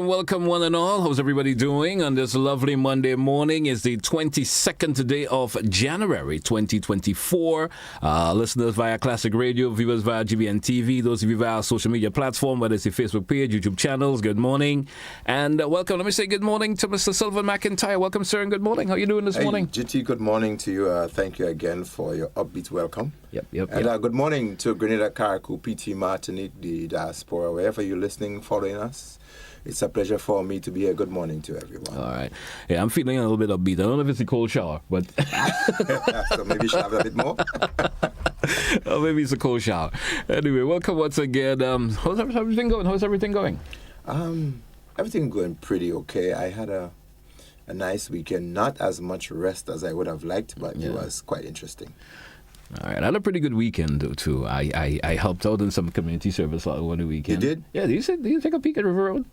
Welcome, one and all. How's everybody doing on this lovely Monday morning? It's the 22nd day of January 2024. Listeners via Classic Radio, viewers via GBN TV, those of you via our social media platform, whether it's the Facebook page, YouTube channels, good morning. And welcome. Let me say good morning to Mr. Sylvan McIntyre. Welcome, sir, and good morning. How are you doing this morning? GT, good morning to you. Thank you again for your upbeat welcome. Yep. And good morning to Grenada, Carriacou, PT, Martinique, the diaspora, wherever you're listening, following us. It's a pleasure for me to be here. Good morning to everyone. All right. Yeah, I'm feeling a little bit upbeat. I don't know if it's a cold shower, but... So maybe you should have a bit more. Oh, maybe it's a cold shower. Anyway, welcome once again. How's everything going? Everything going pretty okay. I had a nice weekend. Not as much rest as I would have liked, but it was quite interesting. All right, I had a pretty good weekend though too. I helped out in some community service over the weekend. You did? Yeah. Did you take a peek at River Road?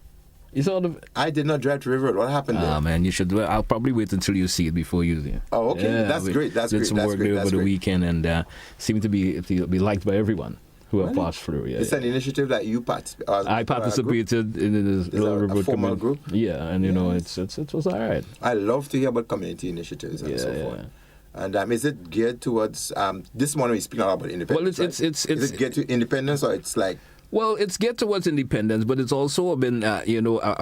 You saw the... I did not drive to River Road. What happened there? Ah, man, you should. I'll probably wait until you see it before you. Oh, okay. Yeah, That's great. Did some work there over the weekend and seemed to be liked by everyone who have passed through. Yeah, it's an initiative that you participated. I participated in this little River Road formal group. Yeah, and you know it was all right. I love to hear about community initiatives and so forth. And is it geared towards this morning? We're speaking a lot about independence. Well, it's is it geared to independence, or it's like? Well, it's geared towards independence, but it's also been a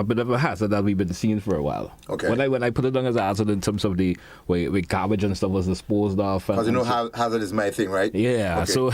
bit of a hazard that we've been seeing for a while. Okay. When I put it down as a hazard in terms of the way garbage and stuff was disposed of. Because hazard is my thing, right? Yeah. Okay. So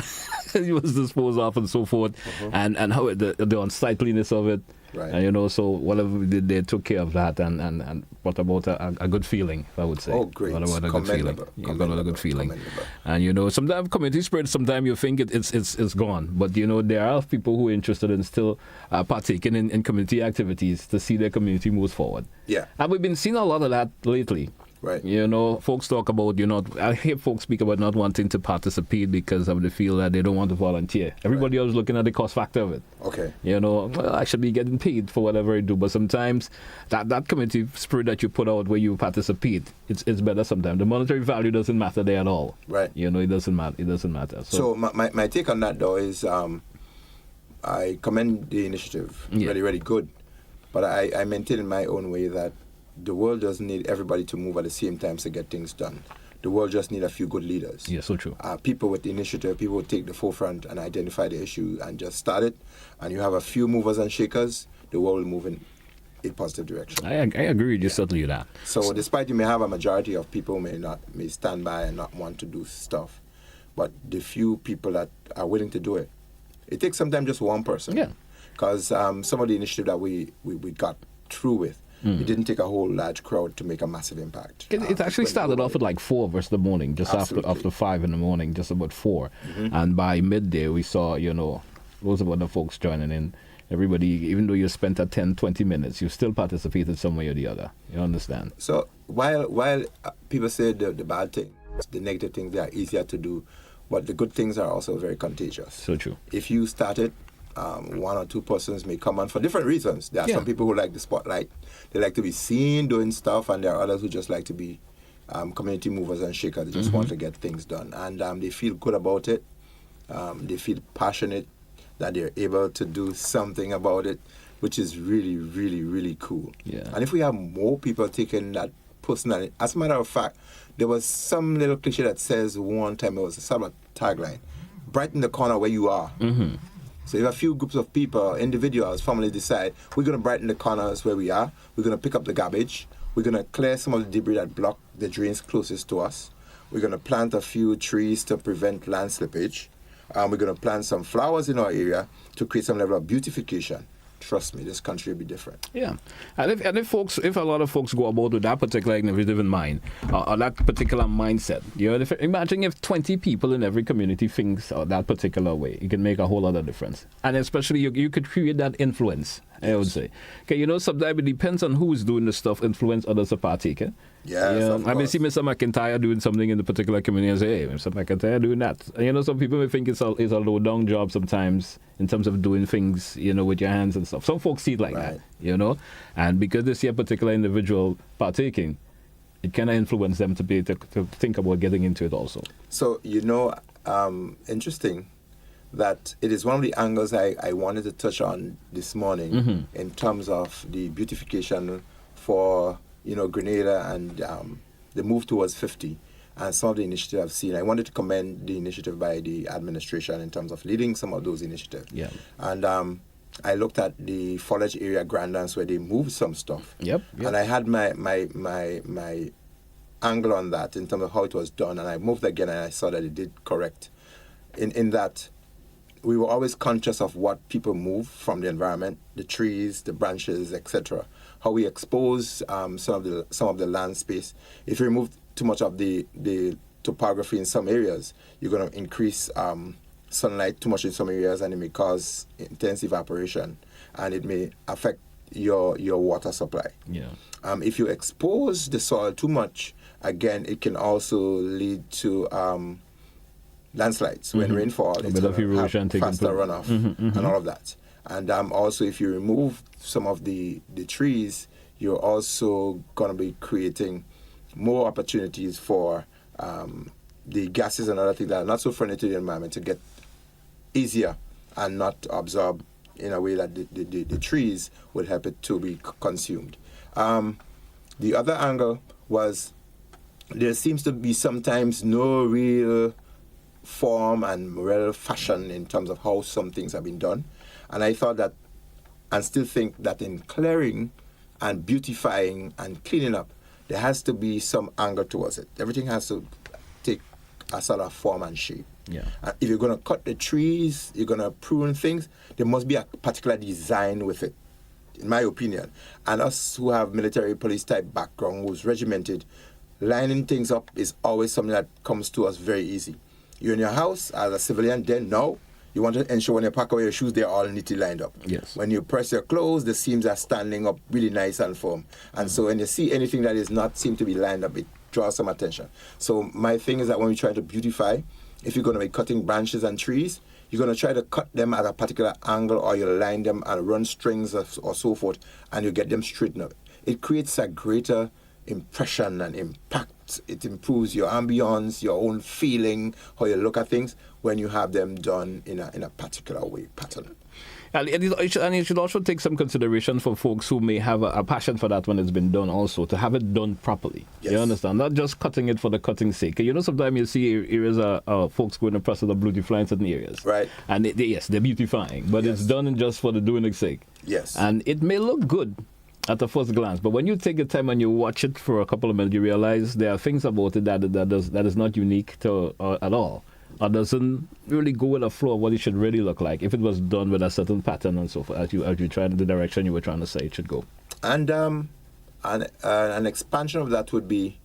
it was disposed of and so forth, and how the unsightliness of it. Right. And so whatever we did, they took care of that and brought about a good feeling, I would say. Oh, great. Brought about a good feeling. Got a good feeling. And sometimes community spirit, sometimes you think it's gone, but there are people who are interested in still partaking in community activities to see their community move forward. Yeah. And we've been seeing a lot of that lately. Right. Folks talk about, I hear folks speak about not wanting to participate because of the feel that they don't want to volunteer. Everybody else looking at the cost factor of it. Okay. Well, I should be getting paid for whatever I do, but sometimes that community spirit that you put out where you participate, it's better sometimes. The monetary value doesn't matter there at all. Right. It doesn't matter. So my take on that, though, is I commend the initiative. Really, really good. But I maintain in my own way that the world doesn't need everybody to move at the same time to get things done. The world just needs a few good leaders. Yeah, so true. People with the initiative, people who take the forefront and identify the issue and just start it. And you have a few movers and shakers, the world will move in a positive direction. I agree with you certainly with that. So despite you may have a majority of people may stand by and not want to do stuff, but the few people that are willing to do it, it takes sometimes just one person. Yeah. Because some of the initiative that we got through with, it didn't take a whole large crowd to make a massive impact. It actually started off at like 4 of the morning, just after 5 in the morning, just about 4. Mm-hmm. And by midday, we saw, loads of other folks joining in. Everybody, even though you spent 10, 20 minutes, you still participated some way or the other. You understand? So while people say the bad things, the negative things, they are easier to do, but the good things are also very contagious. So true. If you started, one or two persons may come on for different reasons. There are some people who like the spotlight. They like to be seen doing stuff, and there are others who just like to be community movers and shakers. They just want to get things done. And they feel good about it. They feel passionate that they're able to do something about it, which is really, really, really cool. Yeah. And if we have more people taking that personally, as a matter of fact, there was some little cliche that says one time, it was a sort of a tagline, brighten the corner where you are. Mm-hmm. So if a few groups of people, individuals, families decide, we're going to brighten the corners where we are, we're going to pick up the garbage, we're going to clear some of the debris that block the drains closest to us, we're going to plant a few trees to prevent land slippage, and we're going to plant some flowers in our area to create some level of beautification. Trust me, this country will be different. Yeah, and if a lot of folks go about with that particular initiative in mind, or that particular mindset, imagine if 20 people in every community thinks that particular way, it can make a whole lot of difference. And especially you could create that influence. I would say. Okay, sometimes it depends on who's doing the stuff, influence others to partake. Yes, I may see Mr. McIntyre doing something in the particular community and say, hey, Mr. McIntyre doing that. And, some people may think it's a low-down job sometimes in terms of doing things, with your hands and stuff. Some folks see it like that, And because they see a particular individual partaking, it kind of influence them to think about getting into it also. So, interesting that it is one of the angles I wanted to touch on this morning in terms of the beautification for, Grenada and the move towards 50 and some of the initiatives I've seen. I wanted to commend the initiative by the administration in terms of leading some of those initiatives. Yeah. And I looked at the Foliage area Grand Dance where they moved some stuff. Yep. And I had my angle on that in terms of how it was done, and I moved again and I saw that it did correct in that we were always conscious of what people move from the environment, the trees, the branches, etc. How we expose some of the land space. If you remove too much of the topography in some areas, you're going to increase sunlight too much in some areas, and it may cause intense evaporation, and it may affect your water supply. Yeah. If you expose the soil too much, again, it can also lead to landslides. When rainfall, it's going to have faster runoff and all of that. And also, if you remove some of the trees, you're also going to be creating more opportunities for the gases and other things that are not so friendly to the environment to get easier and not absorb in a way that the trees would help it to be consumed. The other angle was there seems to be sometimes no real form and real fashion in terms of how some things have been done. And I thought that, and still think that in clearing and beautifying and cleaning up, there has to be some angle towards it. Everything has to take a sort of form and shape. Yeah. If you're going to cut the trees, you're going to prune things, there must be a particular design with it, in my opinion. And us who have military police type background, who's regimented, lining things up is always something that comes to us very easy. You're in your house as a civilian, then now you want to ensure when you pack away your shoes, they're all neatly lined up. Yes. When you press your clothes, the seams are standing up really nice and firm. And so when you see anything that is not seem to be lined up, it draws some attention. So my thing is that when we try to beautify, if you're going to be cutting branches and trees, you're going to try to cut them at a particular angle, or you line them and run strings or so forth, and you get them straightened up. It creates a greater impression and impact. It improves your ambience, your own feeling, how you look at things when you have them done in a particular way, pattern. And you should also take some consideration for folks who may have a passion for that when it's been done also, to have it done properly. Yes. You understand? Not just cutting it for the cutting's sake. Sometimes you see areas folks going in the process of beautifying certain areas. Right. And they're beautifying, but it's done just for the doing its sake. Yes. And it may look good at the first glance, but when you take the time and you watch it for a couple of minutes, you realize there are things about it that is not unique to at all, or doesn't really go with the flow of what it should really look like if it was done with a certain pattern and so forth, as you try in the direction you were trying to say it should go. And an expansion of that would be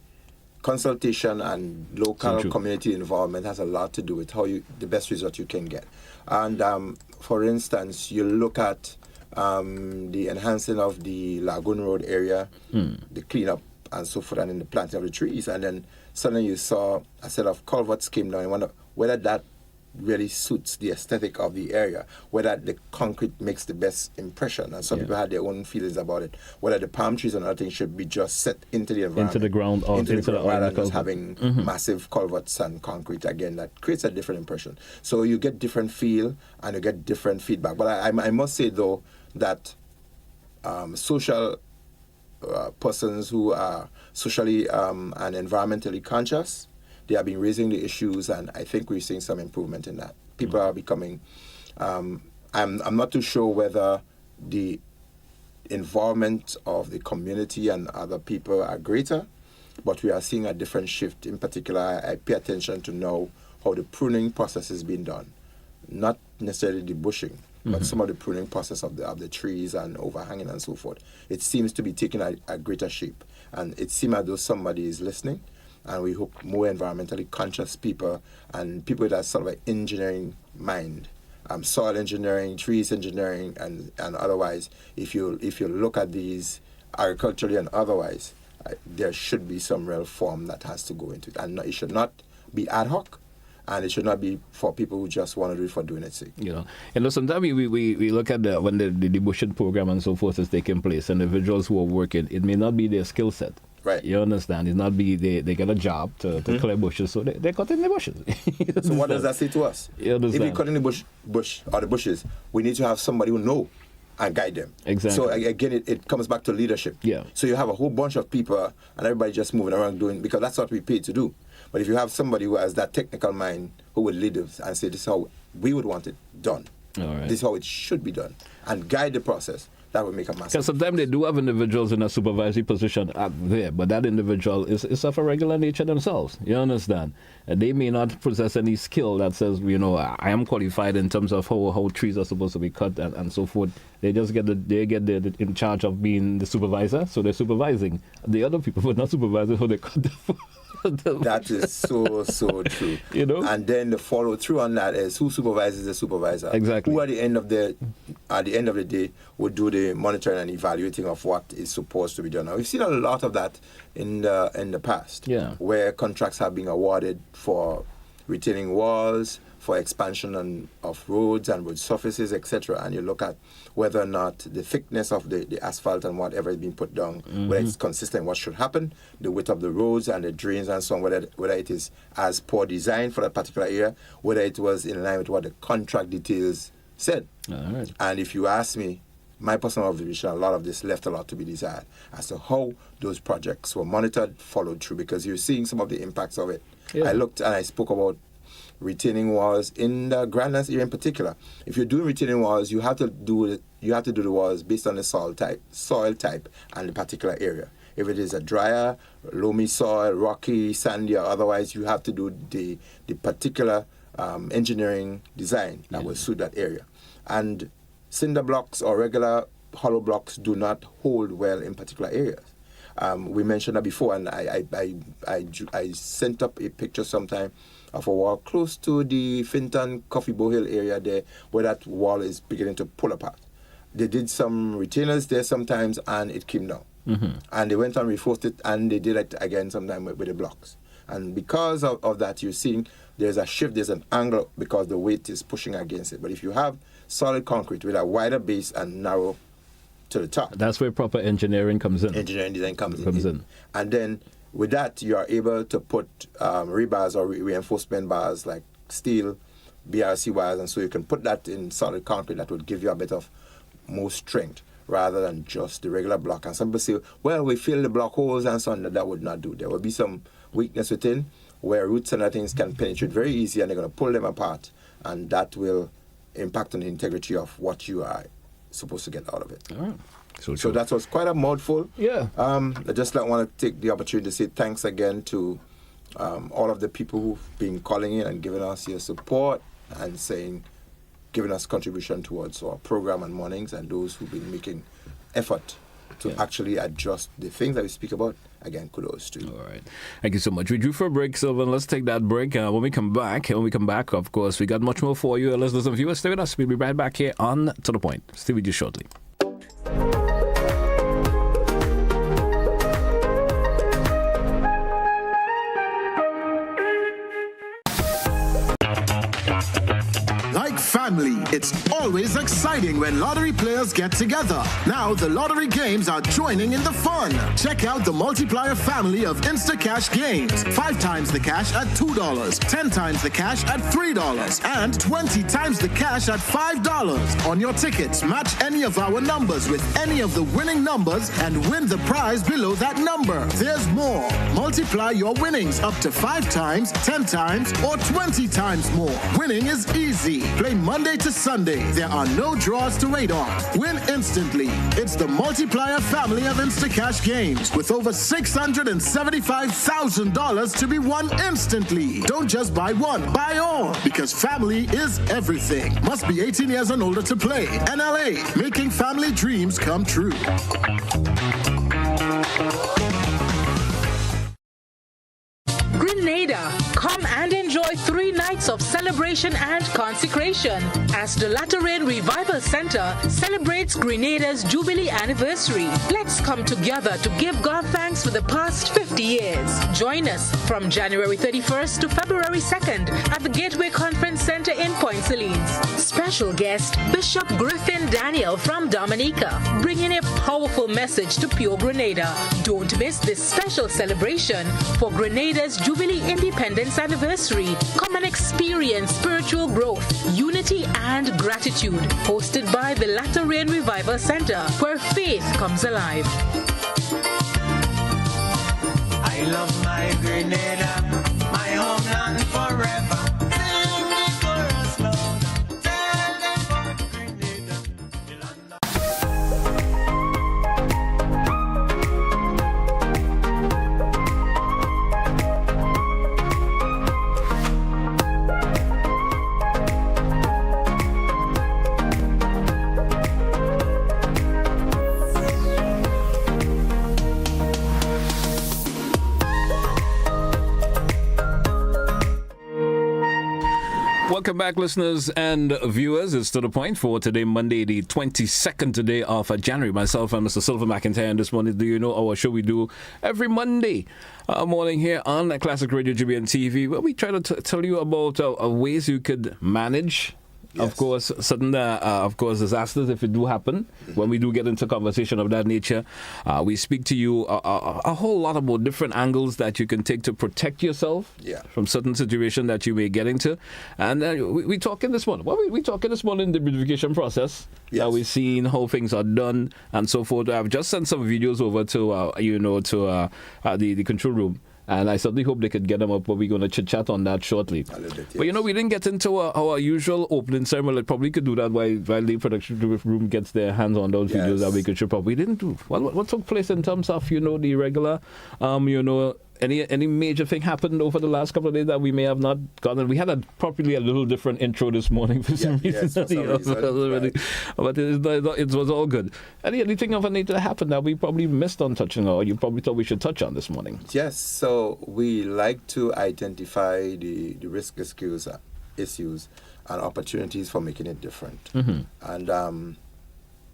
consultation and local community involvement has a lot to do with the best result you can get. And for instance, you look at the enhancing of the Lagoon Road area, the cleanup and so forth, and in the planting of the trees, and then suddenly you saw a set of culverts came down. You wonder whether that really suits the aesthetic of the area, whether the concrete makes the best impression, and some people had their own feelings about it, whether the palm trees and other things should be just set into the environment, into the ground, or into the ground, rather than just culvert. having massive culverts and concrete. Again, that creates a different impression. So you get different feel and you get different feedback. But I must say though that social persons who are socially and environmentally conscious, they have been raising the issues, and I think we're seeing some improvement in that. People are becoming, I'm not too sure whether the involvement of the community and other people are greater, but we are seeing a different shift. In particular, I pay attention to know how the pruning process is being done, not necessarily the bushing, but some of the pruning process of the trees and overhanging and so forth. It seems to be taking a greater shape, and it seems as though somebody is listening, and we hope more environmentally conscious people and people with that sort of an engineering mind soil engineering, trees engineering, and otherwise, if you look at these agriculturally and otherwise, there should be some real form that has to go into it, and it should not be ad hoc. And it should not be for people who just want to do it for doing its sake. Sometimes we look at when the bushing program and so forth is taking place, individuals who are working, it may not be their skill set. Right. You understand? It's not be they get a job to clear bushes, so they cut in the bushes. So what does that say to us? You understand? If we cut in the bush or the bushes, we need to have somebody who know and guide them. Exactly. So again, it comes back to leadership. Yeah. So you have a whole bunch of people and everybody just moving around doing, because that's what we paid to do. But if you have somebody who has that technical mind who would lead us and say, this is how we would want it done. All right. This is how it should be done. And guide the process. That would make a massive. Because sometimes they do have individuals in a supervisory position out there, but that individual is of a regular nature themselves. You understand? They may not possess any skill that says, I am qualified in terms of how trees are supposed to be cut and so forth. They just get in charge of being the supervisor, so they're supervising. The other people were not supervising how they cut the That is so true. And then the follow through on that is who supervises the supervisor. Exactly. Who at the end of the day would do the monitoring and evaluating of what is supposed to be done. Now we've seen a lot of that in the past. Yeah. Where contracts have been awarded for retaining walls, for expansion of roads and road surfaces, etc. And you look at whether or not the thickness of the asphalt and whatever is being put down, whether it's consistent, what should happen, the width of the roads and the drains and so on, whether it is as per design for that particular area, whether it was in line with what the contract details said. All right. And if you ask me, my personal observation, a lot of this left a lot to be desired as to how those projects were monitored, followed through, because you're seeing some of the impacts of it. Yeah. I looked and I spoke about retaining walls in the Grandlands area in particular. If you're doing retaining walls, you have to do the walls based on the soil type, and the particular area. If it is a drier, loamy soil, rocky, sandy, or otherwise, you have to do the particular engineering design that will suit that area. And cinder blocks or regular hollow blocks do not hold well in particular areas. We mentioned that before, and I sent up a picture sometime of a wall close to the Finton Coffee Bow Hill area there, where that wall is beginning to pull apart. They did some retainers there sometimes, and it came down. And they went and reinforced it, and they did it again sometime with the blocks. And because of that, you're seeing there's a shift, there's an angle, because the weight is pushing against it. But if you have solid concrete with a wider base and narrow to the top, that's where proper engineering comes in. Engineering design comes in. And then with that, you are able to put rebars or reinforcement bars like steel, BRC wires, and so you can put that in solid concrete that would give you a bit of more strength rather than just the regular block. And some people say, well, we fill the block holes and so on. That would not do. There will be some weakness within where roots and other things can penetrate very easy, and they're going to pull them apart, and that will impact on the integrity of what you are supposed to get out of it. All right. So that was quite a mouthful. Yeah. I just want to take the opportunity to say thanks again to all of the people who've been calling in and giving us your support and giving us contribution towards our program and mornings, and those who've been making effort to actually adjust the things that we speak about. Again, kudos to you. All right. Thank you so much. We drew for a break, Sylvan. Let's take that break. When we come back, of course, we got much more for you. Listeners and viewers, stay with us. We'll be right back here on To The Point. Stay with you shortly. Family. It's always exciting when lottery players get together. Now the lottery games are joining in the fun. Check out the multiplier family of Instacash games. 5 times the cash at $2, 10 times the cash at $3, and 20 times the cash at $5. On your tickets, match any of our numbers with any of the winning numbers and win the prize below that number. There's more. Multiply your winnings up to 5 times, 10 times, or 20 times more. Winning is easy. Play Monday to Sunday. There are no draws to wait on. Win instantly. It's the multiplier family of Instacash games with over $675,000 to be won instantly. Don't just buy one, buy all, because family is everything. Must be 18 years and older to play. NLA, making family dreams come true. Grenada, come and enjoy 3 nights of celebration and consecration as the Lateran Revival Center celebrates Grenada's Jubilee anniversary. Let's come together to give God thanks for the past 50 years. Join us from January 31st to February 2nd at the Gateway Conference Center in Point Salines. Special guest, Bishop Griffin Daniel from Dominica, bringing a powerful message to pure Grenada. Don't miss this special celebration for Grenada's Jubilee Independence Anniversary. Come and experience spiritual growth, unity, and gratitude. Hosted by the Lateran Revival Center, where faith comes alive. I love my Grenada, my homeland forever. Sing the chorus loud, tell them about Grenada, the land of... Welcome back, listeners and viewers. It's To The Point for today, Monday, the 22nd today of January. Myself and Mr. Sylvan McIntyre. And this morning, do you know our show we do every Monday morning here on Classic Radio GBN TV, where we try to tell you about ways you could manage. Yes. Of course, sudden, disasters, if it do happen, when we do get into conversation of that nature, we speak to you a whole lot about different angles that you can take to protect yourself from certain situation that you may get into. And we talking this morning. We talking this morning the beautification process. Yes. We've seen how things are done and so forth. I've just sent some videos over to the control room. And I certainly hope they could get them up, but we're going to chit-chat on that shortly. But, we didn't get into our usual opening ceremony. Probably could do that while the production room gets their hands on those videos that we could show up. We didn't do. What took place in terms of, the regular, any major thing happened over the last couple of days that we may have not gotten? We had a little different intro this morning for some reason. But it was all good. Anything of a nature that happened that we probably missed on touching, or you probably thought we should touch on this morning? Yes, so we like to identify the risk issues and opportunities for making it different. Mm-hmm. And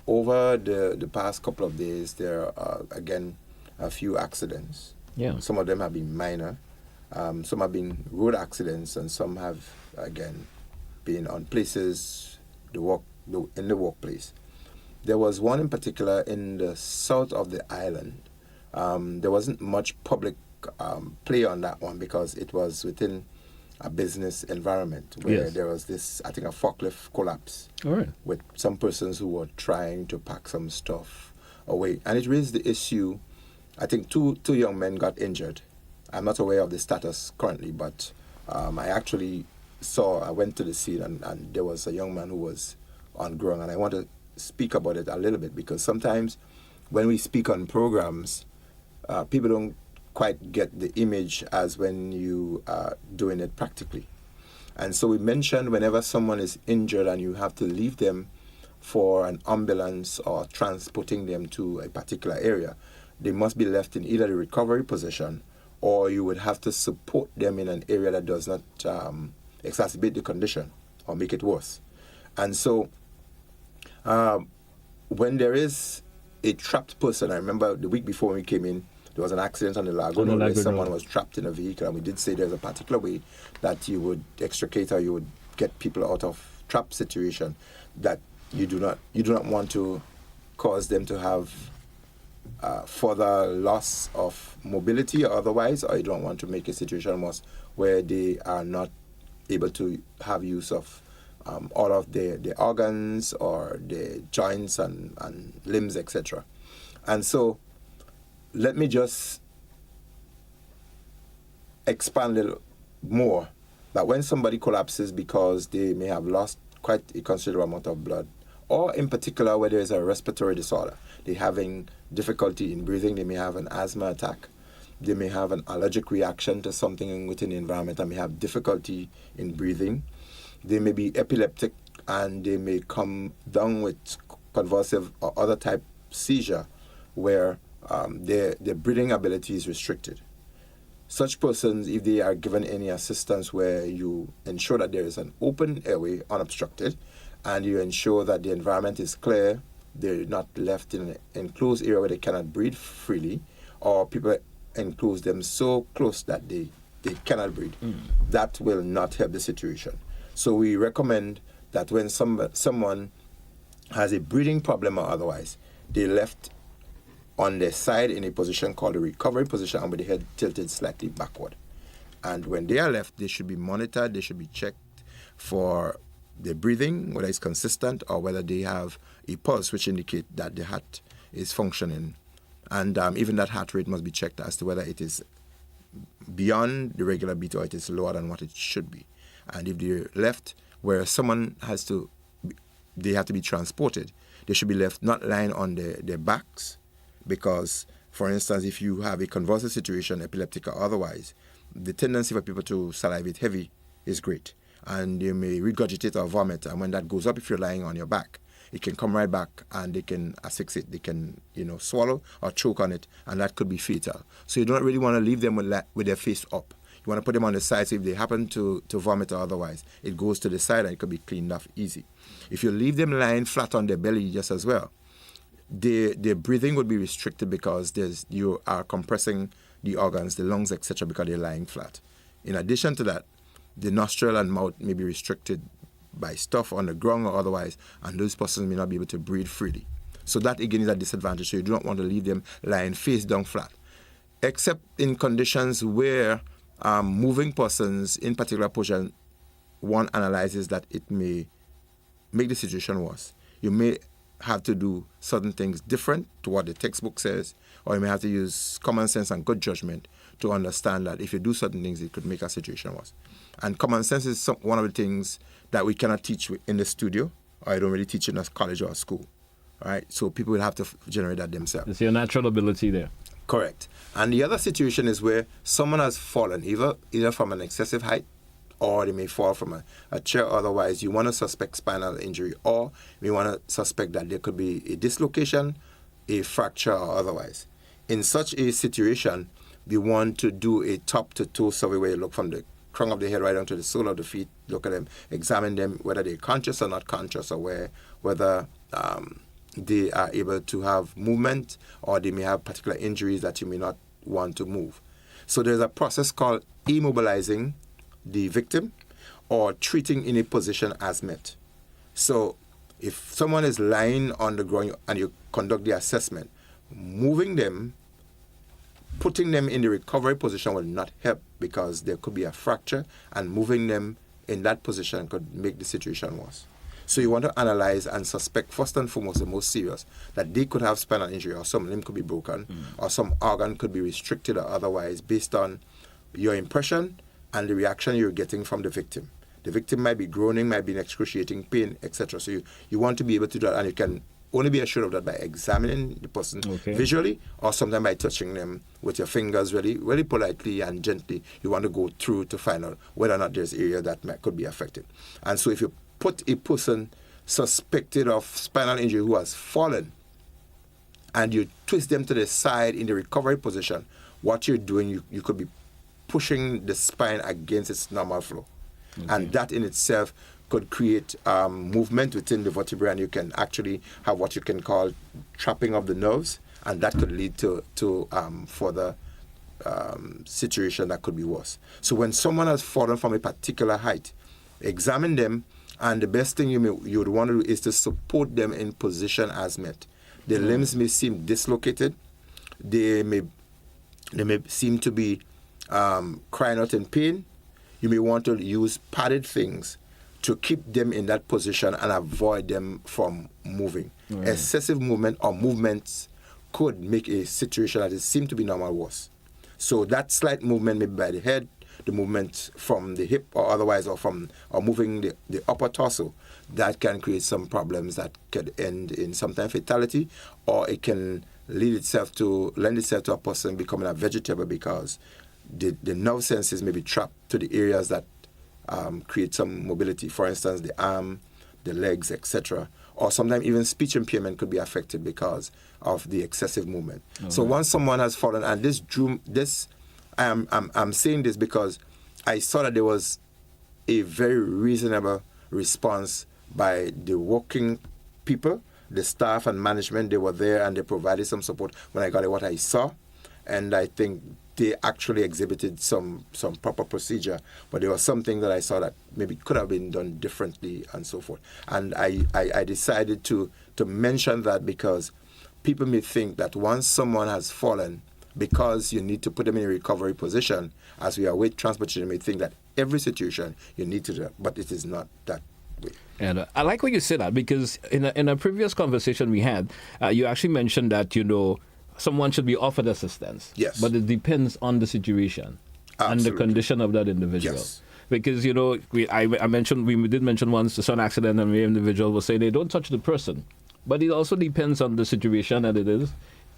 over the past couple of days, there are, again, a few accidents. Yeah. Some of them have been minor, some have been road accidents, and some have, again, been on places, in the workplace. There was one in particular in the south of the island. There wasn't much public play on that one because it was within a business environment where there was this, I think, a forklift collapse with some persons who were trying to pack some stuff away. And it raised the issue. I think two young men got injured. I'm not aware of the status currently, but I went to the scene and there was a young man who was on ground, and I want to speak about it a little bit because sometimes when we speak on programs, people don't quite get the image as when you are doing it practically. And so we mentioned whenever someone is injured and you have to leave them for an ambulance or transporting them to a particular area, they must be left in either the recovery position or you would have to support them in an area that does not exacerbate the condition or make it worse. And so when there is a trapped person, I remember the week before when we came in, there was an accident on the Lagoon where someone was trapped in a vehicle, and we did say there's a particular way that you would extricate or you would get people out of trapped situation that you do not want to cause them to have further loss of mobility or otherwise, or you don't want to make a situation worse where they are not able to have use of all of their organs or their joints and limbs, etc. And so let me just expand a little more that when somebody collapses because they may have lost quite a considerable amount of blood, or in particular where there is a respiratory disorder, they're having difficulty in breathing, they may have an asthma attack, they may have an allergic reaction to something within the environment and may have difficulty in breathing, they may be epileptic and they may come down with convulsive or other type seizure where their breathing ability is restricted. Such persons, if they are given any assistance where you ensure that there is an open airway, unobstructed, and you ensure that the environment is clear, they're not left in an enclosed area where they cannot breathe freely, or people enclose them so close that they cannot breathe, that will not help the situation. So we recommend that when someone has a breathing problem or otherwise, they left on their side in a position called the recovery position and with the head tilted slightly backward. And when they are left, they should be monitored, they should be checked for their breathing, whether it's consistent or whether they have a pulse which indicate that the heart is functioning. And even that heart rate must be checked as to whether it is beyond the regular beat or it is lower than what it should be. And if they're left where someone they have to be transported, they should be left not lying on their backs, because, for instance, if you have a convulsive situation, epileptic or otherwise, the tendency for people to salivate heavy is great. And you may regurgitate or vomit, and when that goes up, if you're lying on your back, it can come right back and they can asphyxiate, they can, swallow or choke on it, and that could be fatal. So you don't really want to leave them with their face up. You want to put them on the side, so if they happen to vomit or otherwise, it goes to the side and it could be cleaned off easy. If you leave them lying flat on their belly just as well, their breathing would be restricted because you are compressing the organs, the lungs, etc., because they're lying flat. In addition to that, the nostril and mouth may be restricted by stuff on the ground or otherwise, and those persons may not be able to breathe freely. So that again is a disadvantage. So you do not want to leave them lying face down flat, except in conditions where moving persons in particular position, one analyzes that it may make the situation worse. You may have to do certain things different to what the textbook says, or you may have to use common sense and good judgment to understand that if you do certain things, it could make a situation worse. And common sense is one of the things that we cannot teach in the studio, or I don't really teach in a college or a school. All right, so people will have to generate that themselves. It's your natural ability there. Correct. And the other situation is where someone has fallen, either from an excessive height, or they may fall from a chair. Otherwise, you want to suspect spinal injury, or you want to suspect that there could be a dislocation, a fracture, or otherwise. In such a situation, we want to do a top-to-toe survey where you look from the crown of the head right down to the sole of the feet, look at them, examine them, whether they're conscious or not conscious, or whether they are able to have movement, or they may have particular injuries that you may not want to move. So there's a process called immobilizing the victim or treating in a position as met. So if someone is lying on the ground and you conduct the assessment, moving them, putting them in the recovery position will not help, because there could be a fracture, and moving them in that position could make the situation worse. So you want to analyze and suspect, first and foremost, the most serious, that they could have spinal injury, or some limb could be broken, or some organ could be restricted or otherwise, based on your impression and the reaction you're getting from the victim. The victim might be groaning, might be in excruciating pain, etc. So you want to be able to do that, and you can only be assured of that by examining the person visually, or sometimes by touching them with your fingers really, really politely and gently. You want to go through to find out whether or not there's area that could be affected. And so if you put a person suspected of spinal injury who has fallen, and you twist them to the side in the recovery position, what you're doing, you could be pushing the spine against its normal flow. And that in itself could create movement within the vertebrae, and you can actually have what you can call trapping of the nerves, and that could lead to further situation that could be worse. So when someone has fallen from a particular height, examine them, and the best thing you would want to do is to support them in position as met. Their limbs may seem dislocated. They may seem to be crying out in pain. You may want to use padded things to keep them in that position and avoid them from moving. Excessive movement or movements could make a situation that seems to be normal worse. So that slight movement, maybe by the head, the movement from the hip or otherwise, or moving the upper torso, that can create some problems that could end in sometimes fatality, or it can lend itself to a person becoming a vegetable, because the nerve senses may be trapped to the areas that create some mobility. For instance, the arm, the legs, etc. Or sometimes even speech impairment could be affected because of the excessive movement. So once someone has fallen, and this I'm saying this because I saw that there was a very reasonable response by the working people, the staff and management. They were there and they provided some support when I got what I saw. And I think they actually exhibited some proper procedure, but there was something that I saw that maybe could have been done differently and so forth. And I decided to mention that because people may think that once someone has fallen, because you need to put them in a recovery position, as we await transportation, you may think that every situation you need to do that, but it is not that way. And I like when you say that, because in a previous conversation we had, you actually mentioned that, someone should be offered assistance. Yes. But it depends on the situation and the condition of that individual. Yes. Because, we did mention once the an accident and the individual was saying they don't touch the person. But it also depends on the situation that it is.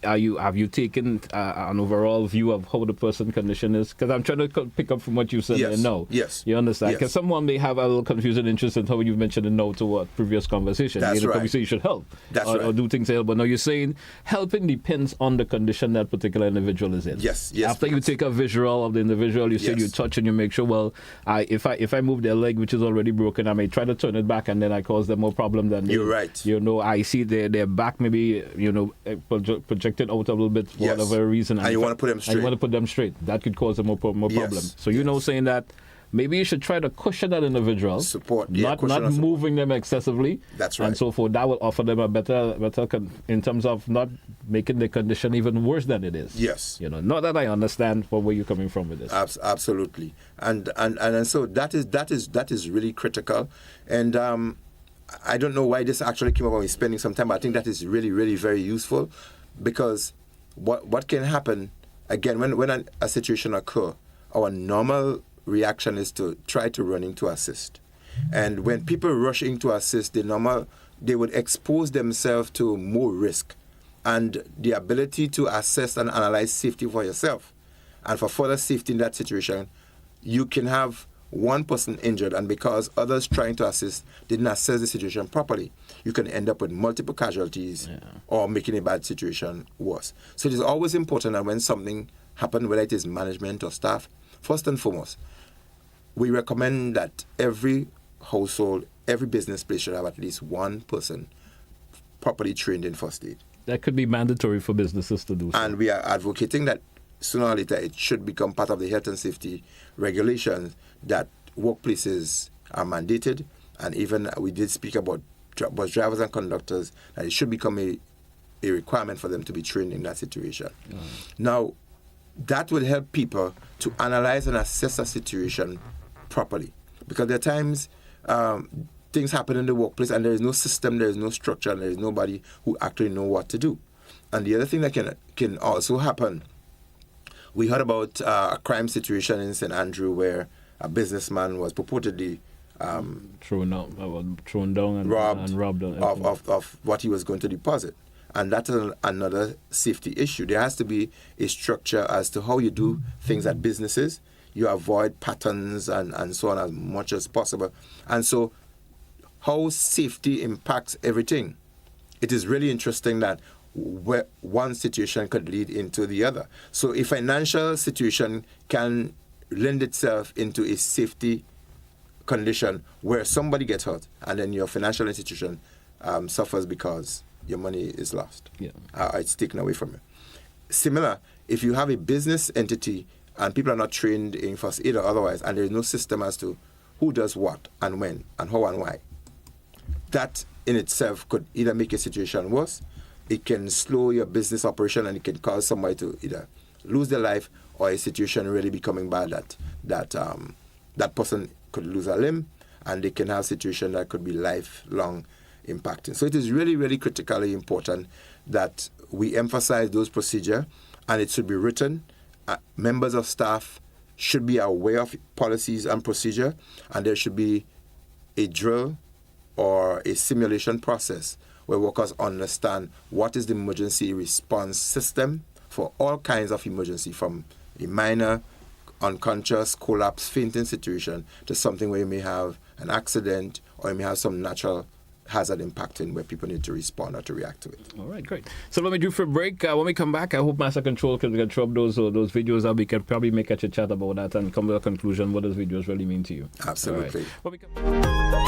Have you taken an overall view of how the person's condition is? Because I'm trying to pick up from what you said there. No. Yes. You understand? Yes. Because someone may have a little confusion interest in how you've mentioned a no to what previous conversation. That's right. You say you should help. That's or right. do things to help. But now you're saying helping depends on the condition that particular individual is in. Yes. After you take a visual of the individual, you say you touch and you make sure, if I move their leg, which is already broken, I may try to turn it back and then I cause them more problem than You're right. I see their back maybe, projected out a little bit for whatever reason. And you want to put them straight. And you want to put them straight. That could cause them more problem. So saying that maybe you should try to cushion that individual. Support. Not moving them excessively. That's right. And so forth. That will offer them a better in terms of not making the condition even worse than it is. Yes. Not that I understand where you're coming from with this. Absolutely. And so that is really critical. And I don't know why this actually came up when we're spending some time, but I think that is really, really very useful, because what can happen, again, when a situation occurs, our normal reaction is to try to run in to assist. And when people rush in to assist, they would expose themselves to more risk. And the ability to assess and analyze safety for yourself, and for further safety in that situation, you can have one person injured, and because others trying to assist didn't assess the situation properly, you can end up with multiple casualties or making a bad situation worse. So it is always important that when something happens, whether it is management or staff, first and foremost, we recommend that every household, every business place should have at least one person properly trained in first aid. That could be mandatory for businesses to do so. And we are advocating that sooner or later it should become part of the health and safety regulations, that workplaces are mandated. And even we did speak about bus drivers and conductors, that it should become a requirement for them to be trained in that situation. Now, that will help people to analyze and assess a situation properly. Because there are times things happen in the workplace and there is no system, there is no structure, and there is nobody who actually know what to do. And the other thing that can also happen, we heard about a crime situation in St. Andrew where a businessman was purportedly thrown down and robbed of what he was going to deposit. And that's another safety issue. There has to be a structure as to how you do things at businesses. You avoid patterns and so on as much as possible. And so how safety impacts everything. It is really interesting that one situation could lead into the other. So a financial situation can lend itself into a safety condition where somebody gets hurt and then your financial institution suffers because your money is lost. It's taken away from you. Similar, if you have a business entity and people are not trained in first aid or otherwise, and there is no system as to who does what and when and how and why, that in itself could either make a situation worse, it can slow your business operation, and it can cause somebody to either lose their life or a situation really becoming bad that person could lose a limb, and they can have a situation that could be lifelong impacting. So it is really, really critically important that we emphasize those procedures, and it should be written. Members of staff should be aware of policies and procedure, and there should be a drill or a simulation process where workers understand what is the emergency response system for all kinds of emergency, from a minor unconscious collapse fainting situation to something where you may have an accident or you may have some natural has an impact in where people need to respond or to react to it. All right, great. So let me do for a break. When we come back, I hope Master Control can throw up those videos up. We can probably make a chat about that and come to a conclusion what those videos really mean to you. Absolutely. All right. When we come-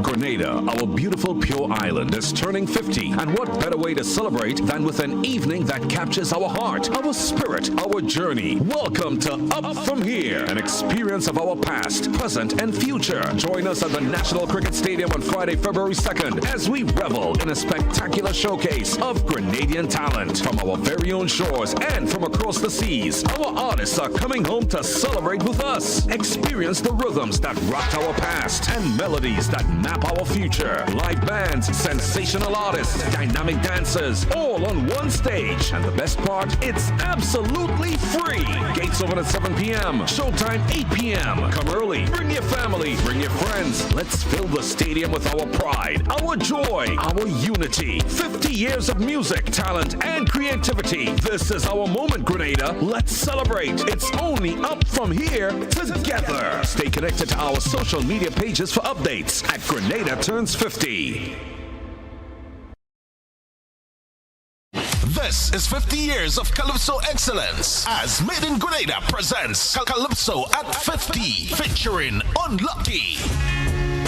Grenada, our beautiful pure island, is turning 50. And what better way to celebrate than with an evening that captures our heart, our spirit, our journey. Welcome to Up From Here, an experience of our past, present, and future. Join us at the National Cricket Stadium on Friday, February 2nd, as we revel in a spectacular showcase of Grenadian talent from our very own shores and from across the seas. Our artists are coming home to celebrate with us. Experience the rhythms that rocked our past and melodies that map our future. Live bands, sensational artists, dynamic dancers, all on one stage. And the best part, it's absolutely free. Gates open at 7 p.m. Showtime 8 p.m. Come early. Bring your family. Bring your friends. Let's fill the stadium with our pride, our joy, our unity. 50 years of music, talent, and creativity. This is our moment, Grenada. Let's celebrate. It's only Up From Here together. Stay connected to our social media pages for updates at Grenada Turns 50. This is 50 years of Calypso excellence as Made in Grenada presents Calypso at 50 featuring Unlucky.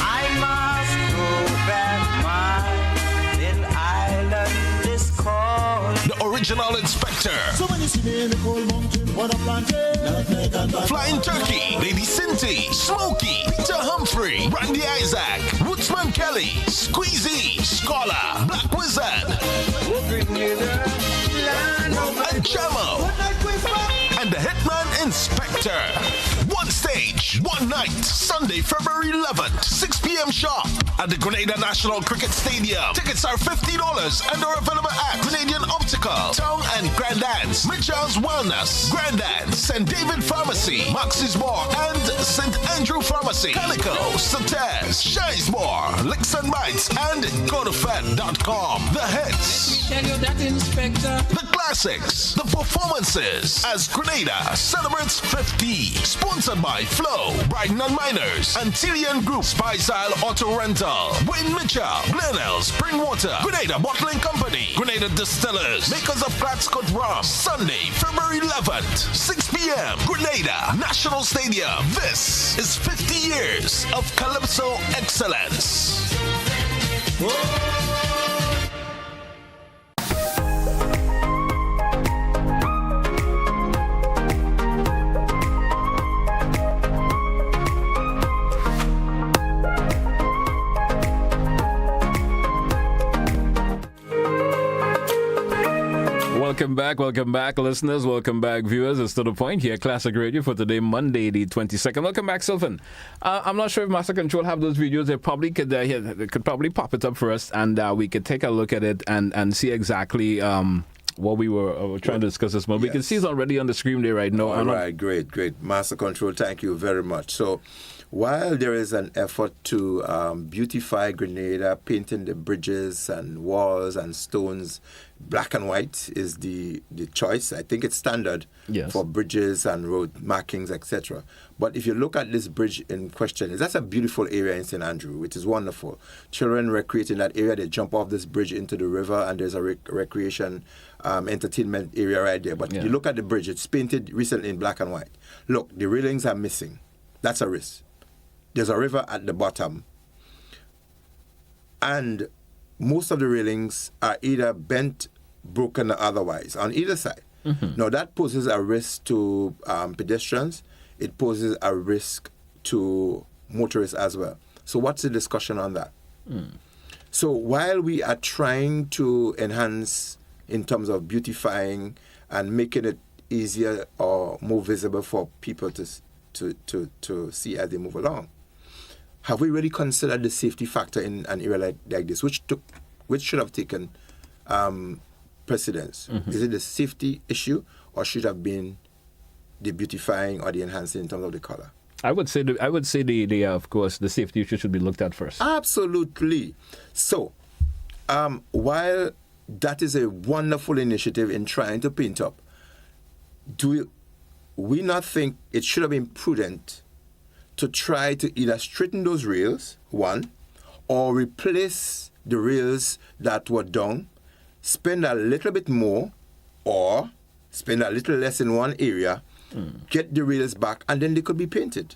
I must go back, my little island is called. The original inspector. Flying Turkey, Lady Cinty, Smokey, Peter Humphrey, Randy Isaac, Woodsman Kelly, Squeezy, Scholar, Black Wizard, and Jamo, and the Hitman Inspector. One stage, one night, Sunday, February 11th, 6 p.m. sharp at the Grenada National Cricket Stadium. Tickets are $50 and are available at Grenadian Optical, Town and Grandance, Mitchell's Wellness, Grandance, St. David Pharmacy, Max's Bar, and St. Andrew Pharmacy, Calico, Sates, Shizemore, Licks and Bites, and GoToFed.com. The hits, Tell you that, Inspector. the classics, the performances as Grenada celebrates 50. Sponsored by Flow, Brighton and Miners, Antillean Group, Spice Isle Auto Rental, Wayne Mitchell, Glenelg, Springwater, Grenada Bottling Company, Grenada Distillers, makers of Gladscott Rum. Sunday, February 11th, 6 p.m. Grenada National Stadium. This is 50 years of Calypso excellence. Welcome back, listeners. Welcome back, viewers. It's to the point here. Classic Radio for today, Monday, the 22nd. Welcome back, Sylvan. I'm not sure if Master Control have those videos. They probably could. They could probably pop it up for us, and we could take a look at it and see exactly what we were trying to discuss this morning. Yes. We can see it's already on the screen there right now. All right, great. Master Control, thank you very much. So, while there is an effort to beautify Grenada, painting the bridges and walls and stones, black and white is the choice. I think it's standard for bridges and road markings, etc. But if you look at this bridge in question, that's a beautiful area in St. Andrew, which is wonderful. Children recreate in that area. They jump off this bridge into the river, and there's a recreation entertainment area right there. But you look at the bridge, it's painted recently in black and white. Look, the railings are missing. That's a risk. There's a river at the bottom, and most of the railings are either bent, broken, or otherwise on either side. Mm-hmm. Now, that poses a risk to pedestrians. It poses a risk to motorists as well. So what's the discussion on that? So while we are trying to enhance in terms of beautifying and making it easier or more visible for people to see as they move along, have we really considered the safety factor in an area like this, which should have taken precedence? Mm-hmm. Is it the safety issue, or should have been the beautifying or the enhancing in terms of the color? I would say the of course the safety issue should be looked at first. Absolutely. So while that is a wonderful initiative in trying to paint up. Do we not think it should have been prudent to try to either straighten those rails, one, or replace the rails that were down, spend a little bit more, or spend a little less in one area, get the rails back, and then they could be painted.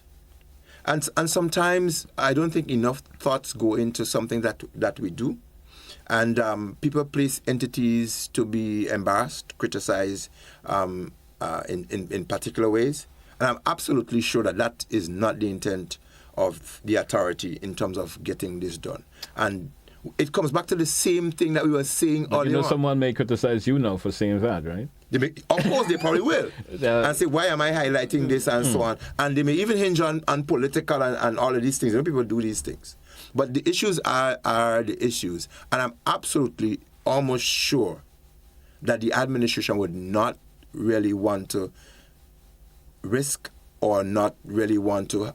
And sometimes I don't think enough thoughts go into something that we do. And people place entities to be embarrassed, criticized in particular ways. And I'm absolutely sure that is not the intent of the authority in terms of getting this done. And it comes back to the same thing that we were saying earlier. You know, someone may criticize you now for saying that, right? Of course, they probably will. And say, why am I highlighting this and so on? And they may even hinge on political and all of these things. You know, people do these things. But the issues are the issues. And I'm absolutely almost sure that the administration would not really want to risk or not really want to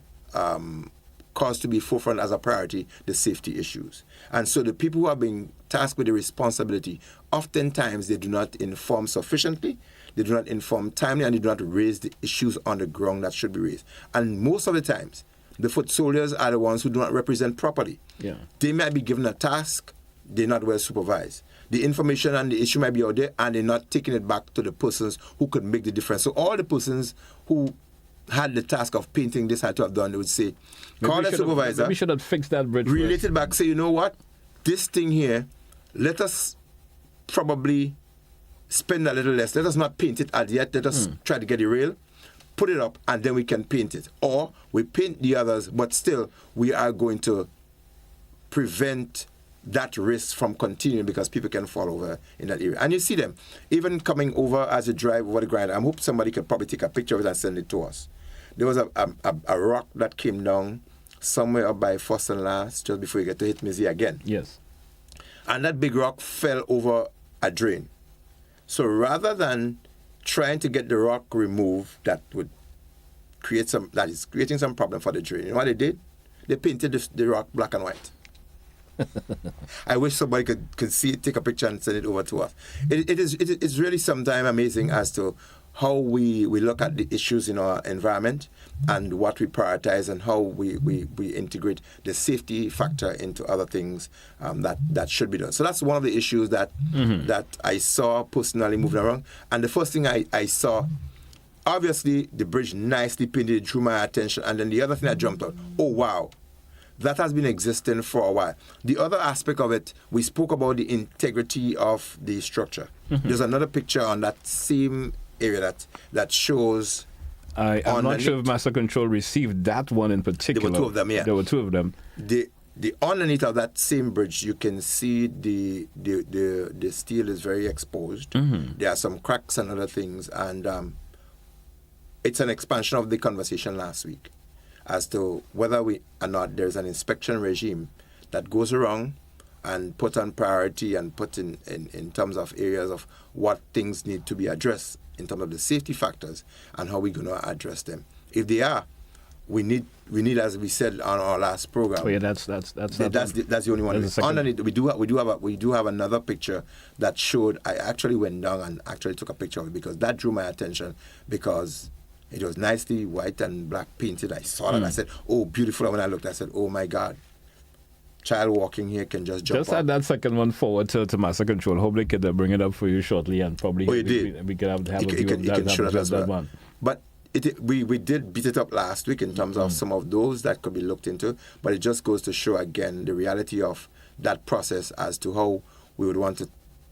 cause to be forefront as a priority the safety issues. And so the people who are being tasked with the responsibility, oftentimes they do not inform sufficiently, they do not inform timely, and they do not raise the issues on the ground that should be raised. And most of the times, the foot soldiers are the ones who do not represent properly. Yeah. They might be given a task, they're not well supervised. The information and the issue might be out there, and they're not taking it back to the persons who could make the difference. So all the persons who had the task of painting this had to have done, they would say, call the supervisor. We should have fixed that bridge relate first. it back, say, you know what? This thing here, let us probably spend a little less. Let us not paint it as yet. Let us try to get a rail, put it up, and then we can paint it. Or we paint the others, but still we are going to prevent that risk from continuing because people can fall over in that area. And you see them, even coming over as you drive over the grind. I hope somebody could probably take a picture of it and send it to us. There was a rock that came down somewhere up by First and Last, just before you get to Hitmizi again. Yes. And that big rock fell over a drain. So rather than trying to get the rock removed that is creating some problem for the drain, you know what they did? They painted the rock black and white. I wish somebody could see it, take a picture and send it over to us. It's really sometimes amazing as to how we look at the issues in our environment and what we prioritize and how we integrate the safety factor into other things that should be done. So that's one of the issues that I saw personally moving around. And the first thing I saw, obviously the bridge nicely painted, drew my attention, and then the other thing that jumped out, oh wow, that has been existing for a while. The other aspect of it, we spoke about the integrity of the structure. There's another picture on that same area that shows. I'm not sure if Master Control received that one in particular. There were two of them, yeah. There were two of them. The underneath of that same bridge, you can see the steel is very exposed. There are some cracks and other things, and it's an expansion of the conversation last week as to whether we or not there's an inspection regime that goes around and put on priority and put in terms of areas of what things need to be addressed in terms of the safety factors and how we're going to address them. If they are, we need, as we said on our last program. Oh yeah, that's the only one. Underneath, we do have another picture that showed. I actually went down and actually took a picture of it because that drew my attention because it was nicely white and black painted. I saw that. I said, "Oh, beautiful!" And when I looked, I said, "Oh my God." Child walking here can just jump Just add that second one forward to Master Control. Hope they could bring it up for you shortly and probably we could have a view of that one. But we did beat it up last week in terms of some of those that could be looked into, but it just goes to show again the reality of that process as to how we would want to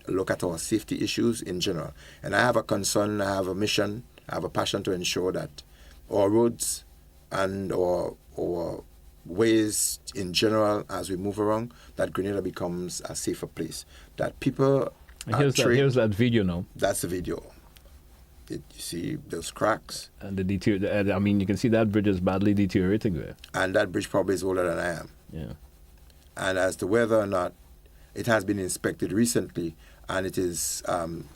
look at our safety issues in general. And I have a concern, I have a mission, I have a passion to ensure that our roads and our ways in general as we move around, that Grenada becomes a safer place. That people here's that video now. That's the video. You see those cracks. And you can see that bridge is badly deteriorating there. And that bridge probably is older than I am. Yeah. And as to whether or not it has been inspected recently and it is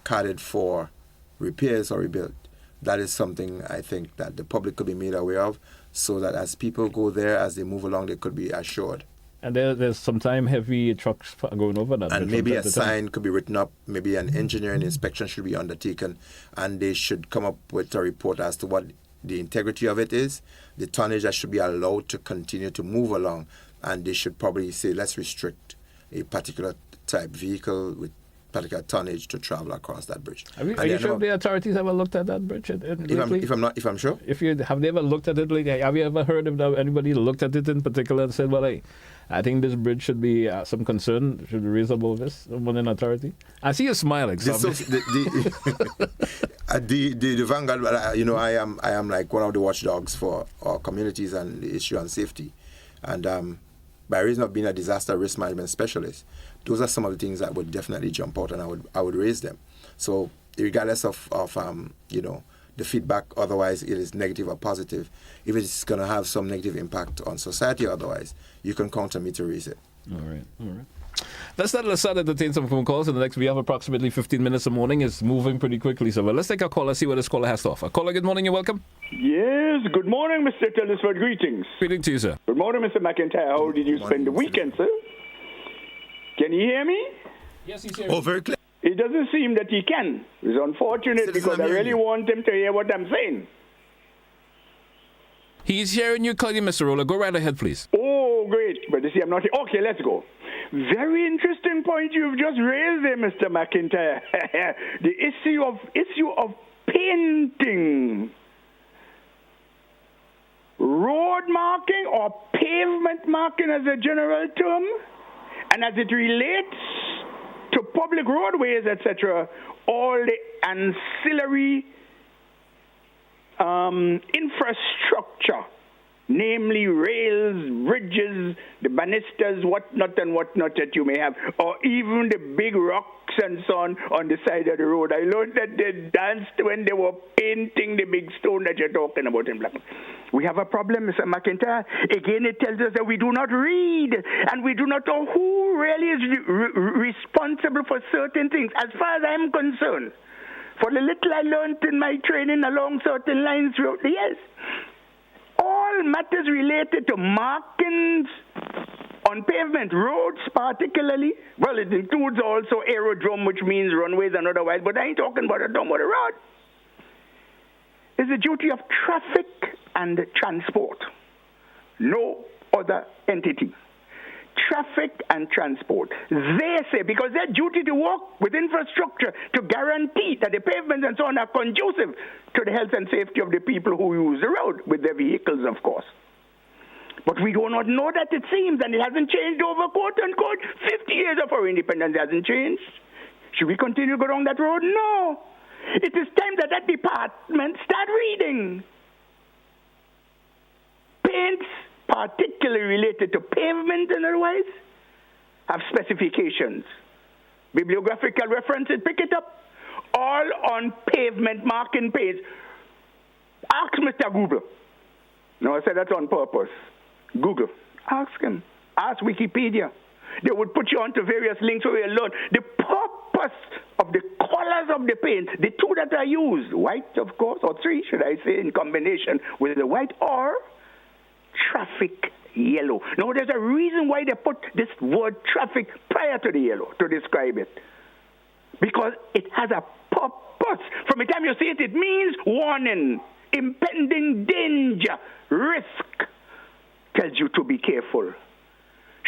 carded for repairs or rebuilt, that is something I think that the public could be made aware of so that as people go there, as they move along, they could be assured And there's sometimes heavy trucks going over that. And maybe a sign could be written up, maybe an engineering inspection should be undertaken, and they should come up with a report as to what the integrity of it is, the tonnage that should be allowed to continue to move along, and they should probably say, let's restrict a particular type vehicle with particular tonnage to travel across that bridge. Are you sure the authorities ever looked at that bridge lately? If I'm sure? Have they ever looked at it lately? Have you ever heard of anybody looked at it in particular and said, well, hey, I think this bridge should be some concern, should be reasonable with this, someone in authority? I see you smiling. So the Vanguard, I am like one of the watchdogs for our communities and the issue on safety. And by reason of being a disaster risk management specialist, those are some of the things that would definitely jump out, and I would raise them. So regardless of the feedback, otherwise it is negative or positive, if it's going to have some negative impact on society or otherwise, you can count on me to raise it. All right. Let's start entertain some phone calls. In the next, we have approximately 15 minutes a morning. It's moving pretty quickly. So let's take a call and see what this caller has to offer. Caller, good morning. You're welcome. Yes, good morning, Mr. Telesford. Greetings. Greetings to you, sir. Good morning, Mr. McIntyre. How did you spend the weekend, sir? Can you hear me? Yes, he's here. Oh, very clear. It doesn't seem that he can. It's unfortunate because I really want him to hear what I'm saying. He's hearing you clearly, Mr. Roller. Go right ahead, please. Oh, great. But you see, I'm not here. Okay, let's go. Very interesting point you've just raised there, Mr. McIntyre. The issue of painting. Road marking or pavement marking as a general term, and as it relates to public roadways, etc., all the ancillary infrastructure, namely rails, bridges, the banisters, whatnot that you may have, or even the big rocks and so on the side of the road. I learned that they danced when they were painting the big stone that you're talking about in black. We have a problem, Mr. McIntyre. Again, it tells us that we do not read, and we do not know who really is responsible for certain things. As far as I'm concerned, for the little I learned in my training along certain lines throughout the years, all matters related to markings on pavement, roads particularly, well, it includes also aerodrome, which means runways and otherwise, but I ain't talking about a road, is the duty of traffic and transport. No other entity. Traffic and transport. They say, because their duty to work with infrastructure to guarantee that the pavements and so on are conducive to the health and safety of the people who use the road, with their vehicles, of course. But we do not know that, it seems, and it hasn't changed over, quote-unquote, 50 years of our independence. It hasn't changed. Should we continue to go down that road? No. It is time that that department start reading. Paints, particularly related to pavement and otherwise, have specifications. Bibliographical references, pick it up. All on pavement marking paints. Ask Mr. Google. No, I said that's on purpose. Google. Ask him. Ask Wikipedia. They would put you onto various links where you learn the purpose of the colors of the paint, the two that are used, white, of course, or three, should I say, in combination with the white, or traffic yellow. Now, there's a reason why they put this word traffic prior to the yellow to describe it. Because it has a purpose. From the time you see it, it means warning, impending danger, risk. Tells you to be careful.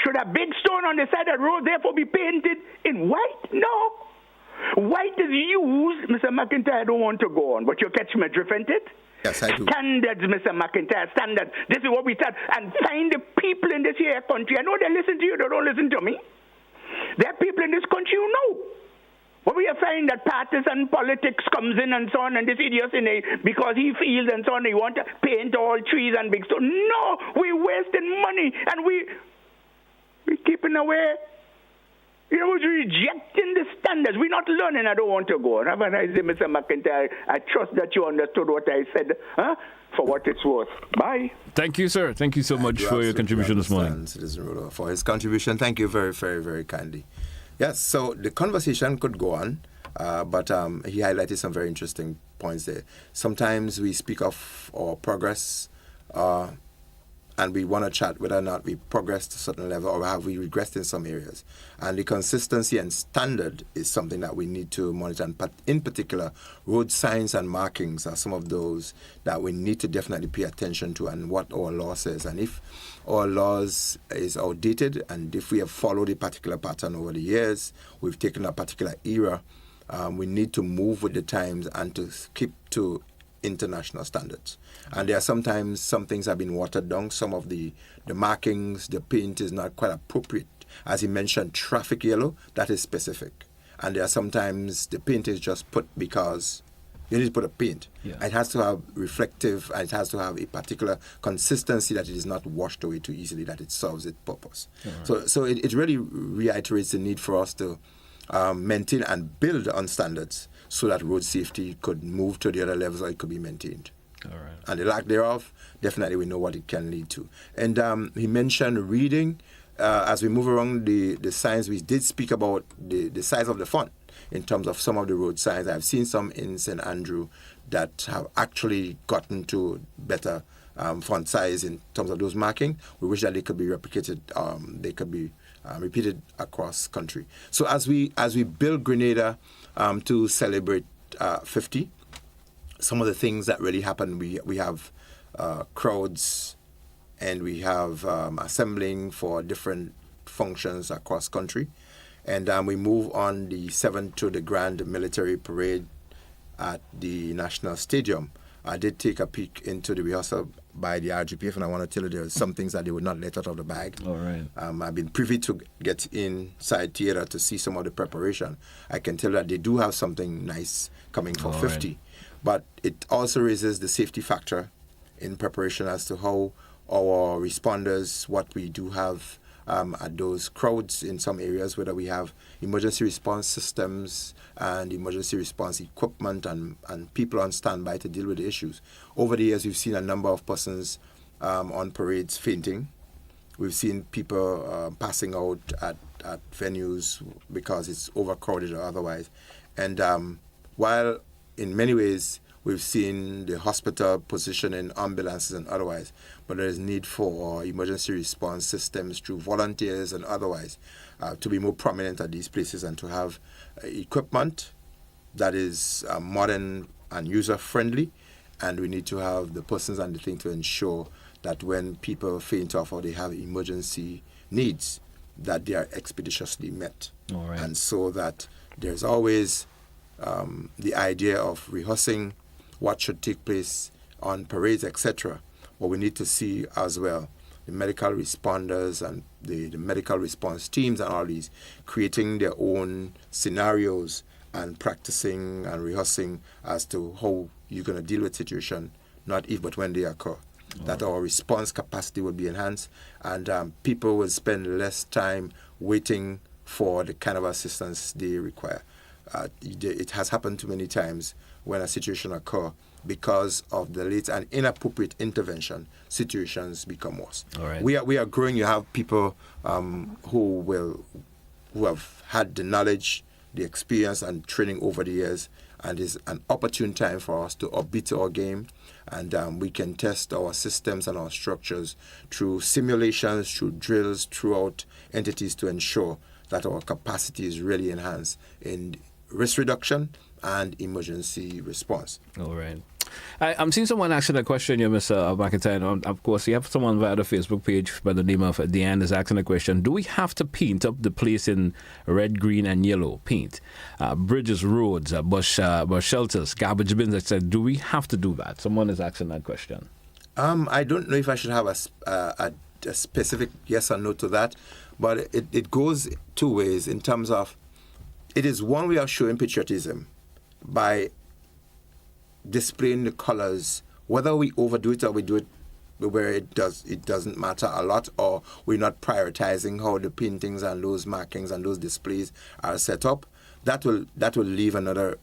Should a big stone on the side of the road therefore be painted in white? No. White is used, Mr. McIntyre, I don't want to go on, but you catch my drift, ain't it? Yes, I do. Standards, Mr. McIntyre, standards. This is what we start. And find the people in this here country. I know they listen to you, they don't listen to me. There are people in this country who know. But we are finding that partisan politics comes in and so on, and this idiocy, because he feels and so on, he want to paint all trees and big stone. No, we're wasting money, and we're keeping away. We're rejecting the standards. We're not learning. I don't want to go on. Have a nice day, Mr. McIntyre. I trust that you understood what I said, for what it's worth. Bye. Thank you, sir. Thank you so much for your contribution this morning. Citizen Ruler, for his contribution. Thank you very, very, very kindly. Yes, so the conversation could go on, but he highlighted some very interesting points there. Sometimes we speak of our progress and we want to chat whether or not we progressed to a certain level or have we regressed in some areas. And the consistency and standard is something that we need to monitor. And in particular, road signs and markings are some of those that we need to definitely pay attention to, and what our law says. And if our laws is outdated, and if we have followed a particular pattern over the years, we've taken a particular era, we need to move with the times and to keep to international standards. And there are sometimes some things have been watered down. Some of the markings, the paint is not quite appropriate. As he mentioned, traffic yellow, that is specific. And there are sometimes the paint is just put because you need to put a paint. Yeah. It has to have reflective, and it has to have a particular consistency that it is not washed away too easily, that it serves its purpose. Right. So it really reiterates the need for us to maintain and build on standards so that road safety could move to the other levels, or it could be maintained. All right. And the lack thereof, definitely we know what it can lead to. And he mentioned reading. As we move around the signs, we did speak about the size of the font in terms of some of the road signs. I've seen some in St. Andrew that have actually gotten to better font size in terms of those marking. We wish that they could be replicated, they could be repeated across country. So as we build Grenada to celebrate 50, some of the things that really happen, we have crowds, and we have assembling for different functions across country. And we move on the 7th to the Grand Military Parade at the National Stadium. I did take a peek into the rehearsal by the RGPF, and I want to tell you there are some things that they would not let out of the bag. All right. I've been privy to get inside theater to see some of the preparation. I can tell you that they do have something nice coming for 50. Right. But it also raises the safety factor in preparation as to how our responders, what we do have at those crowds in some areas, whether we have emergency response systems and emergency response equipment and people on standby to deal with the issues. Over the years, we've seen a number of persons on parades fainting. We've seen people passing out at venues because it's overcrowded or otherwise. And while in many ways we've seen the hospital positioning ambulances and otherwise, but there is need for emergency response systems through volunteers and otherwise to be more prominent at these places and to have equipment that is modern and user-friendly. And we need to have the persons and the thing to ensure that when people faint off or they have emergency needs, that they are expeditiously met. All right. And so that there's always the idea of rehearsing what should take place on parades, etc. But we need to see as well the medical responders and the medical response teams and all these creating their own scenarios and practicing and rehearsing as to how you're going to deal with situation, not if but when they occur. That our response capacity will be enhanced, and people will spend less time waiting for the kind of assistance they require. It has happened too many times when a situation occurs because of the late and inappropriate intervention, situations become worse. All right. We are growing. You have people who have had the knowledge, the experience, and training over the years, and it's an opportune time for us to upbeat our game, and we can test our systems and our structures through simulations, through drills, throughout entities to ensure that our capacity is really enhanced in risk reduction and emergency response. All right. I'm seeing someone asking a question here, Mr. McIntyre. Of course, you have someone via the Facebook page by the name of Deanne is asking a question. Do we have to paint up the place in red, green, and yellow paint? Bridges, roads, bus shelters, garbage bins, etc. Do we have to do that? Someone is asking that question. I don't know if I should have a specific yes or no to that, but it goes two ways in terms of it is one way of showing patriotism by displaying the colors, whether we overdo it or we do it where it doesn't matter a lot, or we're not prioritizing how the paintings and those markings and those displays are set up. That will leave another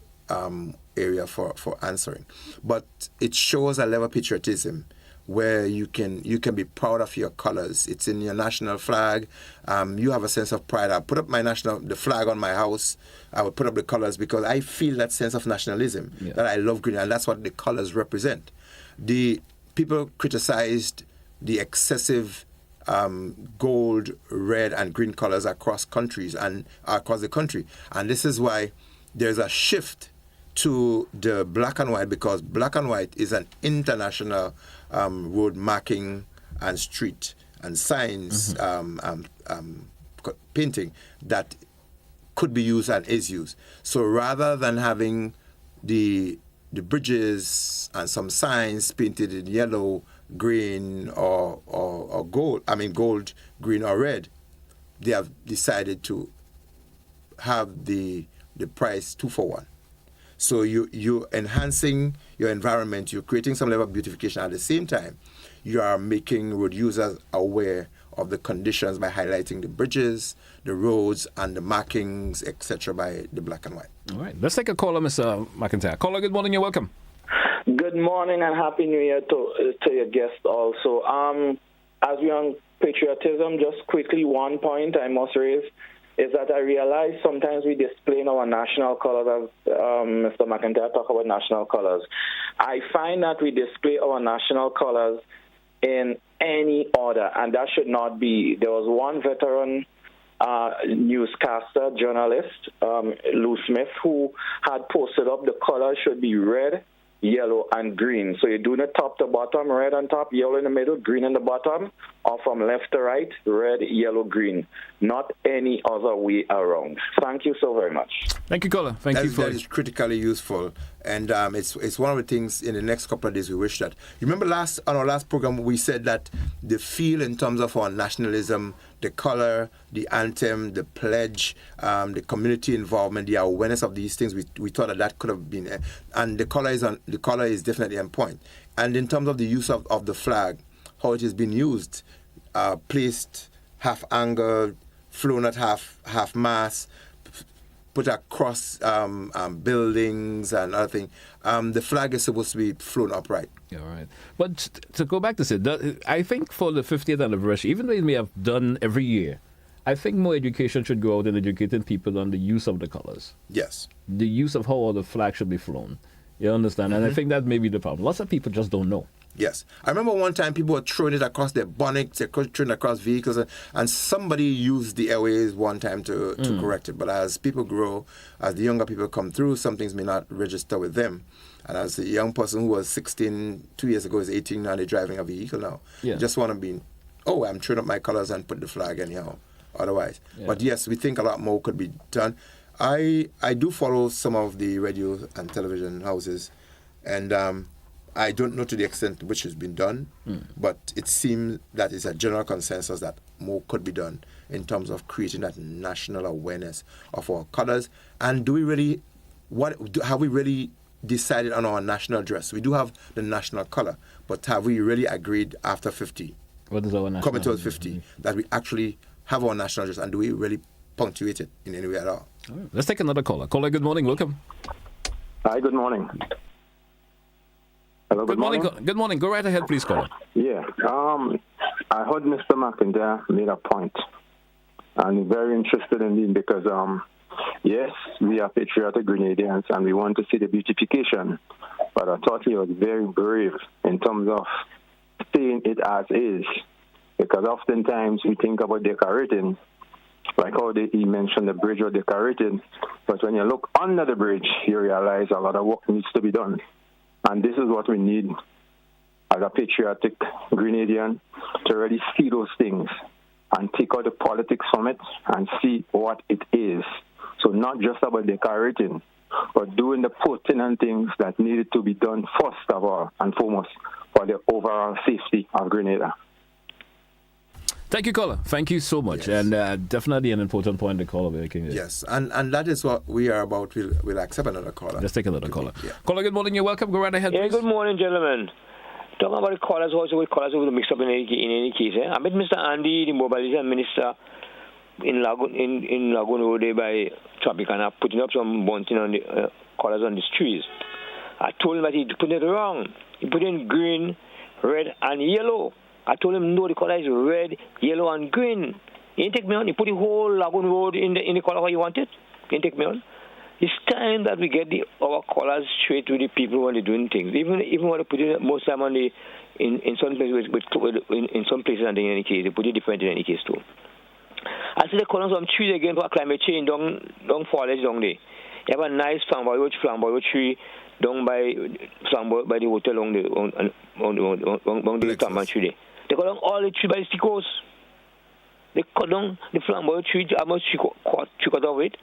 area for answering. But it shows a level of patriotism where you can be proud of your colors. It's in your national flag. You have a sense of pride. I put up the flag on my house. I would put up the colors because I feel that sense of nationalism, that I love green, and that's what the colors represent. The people criticized the excessive gold, red, and green colors across countries and across the country. And this is why there's a shift to the black and white, because black and white is an international road marking and street and signs painting that could be used and is used. So rather than having the bridges and some signs painted in yellow, green, or gold, green, or red, they have decided to have the price 2 for 1. So you're enhancing your environment, you're creating some level of beautification. At the same time, you are making road users aware of the conditions by highlighting the bridges, the roads, and the markings, etc. by the black and white. All right. Let's take a caller, Mr. McIntyre. Caller, good morning. You're welcome. Good morning and Happy New Year to your guest also. As we on patriotism, just quickly one point I must raise is that I realize sometimes we display our national colors, as Mr. McIntyre talked about national colors. I find that we display our national colors in any order, and that should not be. There was one veteran newscaster, journalist, Lou Smith, who had posted up the colors should be red, yellow, and green. So you're doing it top to bottom, red on top, yellow in the middle, green in the bottom, or from left to right, red, yellow, green. Not any other way around. Thank you so very much. Thank you, caller. Thank you for that is critically useful, and it's one of the things in the next couple of days we wish that. You remember on our last program we said that the feel in terms of our nationalism, the color, the anthem, the pledge, the community involvement, the awareness of these things, we thought that could have been, and the color is definitely on point. And in terms of the use of the flag, how it is being used, placed half angled, flown at half mast, put across buildings and other things. The flag is supposed to be flown upright. Yeah, right. But to go back to say, I think for the 50th anniversary, even though it may have done every year, I think more education should go out in educating people on the use of the colors. Yes. The use of how the flag should be flown. You understand? And I think that may be the problem. Lots of people just don't know. Yes. I remember one time people were throwing it across their bonnets, they're throwing it across vehicles, and somebody used the airways one time to correct it. But as people grow, as the younger people come through, some things may not register with them. And as a young person who was 16 2 years ago is 18 now, they're driving a vehicle now. Yeah. You just want to be, I'm throwing up my colors and put the flag anyhow, otherwise. Yeah. But yes, we think a lot more could be done. I do follow some of the radio and television houses, and I don't know to the extent which has been done, but it seems that it's a general consensus that more could be done in terms of creating that national awareness of our colors. And have we really decided on our national dress? We do have the national color, but have we really agreed after 50? What is our national? Coming towards 50, that we actually have our national dress, and do we really punctuate it in any way at all? Right. Let's take another caller. Caller, good morning. Welcome. Hi, good morning. Hello, good morning. Good morning. Go right ahead, please, caller. Yeah. I heard Mr. McIntyre made a point, and I'm very interested in it because, yes, we are patriotic Grenadians, and we want to see the beautification, but I thought he was very brave in terms of saying it as is, because oftentimes we think about decorating, like how he mentioned the bridge was decorated, but when you look under the bridge, you realize a lot of work needs to be done. And this is what we need as a patriotic Grenadian, to really see those things and take out the politics from it and see what it is. So not just about decorating, but doing the pertinent things that needed to be done first of all and foremost for the overall safety of Grenada. Thank you, caller. Thank you so much. Yes. And definitely an important point the caller making. Yes, and that is what we are about. We'll accept another caller. Let's take another caller. Yeah. Caller, good morning. You're welcome. Go right ahead, please. Good morning, gentlemen. Talking about the callers, also with callers will mix up in any case. I met Mr. Andy, the mobilization minister, in Lagoon Road by Tropicana, putting up some bunting on the callers on the streets. I told him that he put it wrong. He put in green, red, and yellow. I told him, no, the color is red, yellow, and green. He didn't take me on. He put the whole Lagoon Road in the color how he wanted. He didn't take me on. It's time that we get our callers straight to the people when they're doing things. Even when they put it most time on the in some places in some places and in any case they put it different in any case too. I see the call some trees again for climate change don't foliage down there. You have a nice flamboyant tree down by the hotel on the Tamban tree. They cut down all the trees by the sea coast. They cut down the flamboyant tree, almost cut off it,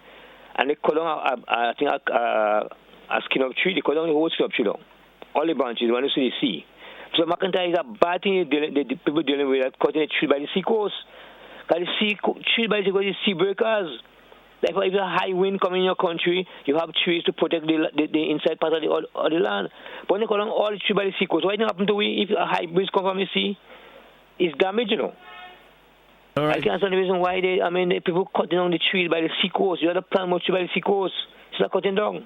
and they cut down I think a skin of tree. They cut down the whole skin of tree down. All the branches when you see the sea. So McIntyre is a bad thing the people dealing with that cutting the tree by the sea coast. Because the tree by the sea coast is sea breakers. Therefore, if there's a high wind coming in your country, you have trees to protect the inside part of the land. But when you cut down all the trees by the sea coast, what happen to we if a high breeze comes from the sea? It's damage, you know. All right. I can't understand the reason why the people cutting down the trees by the sea coast. You have to plant more trees by the sea coast. It's not cutting down.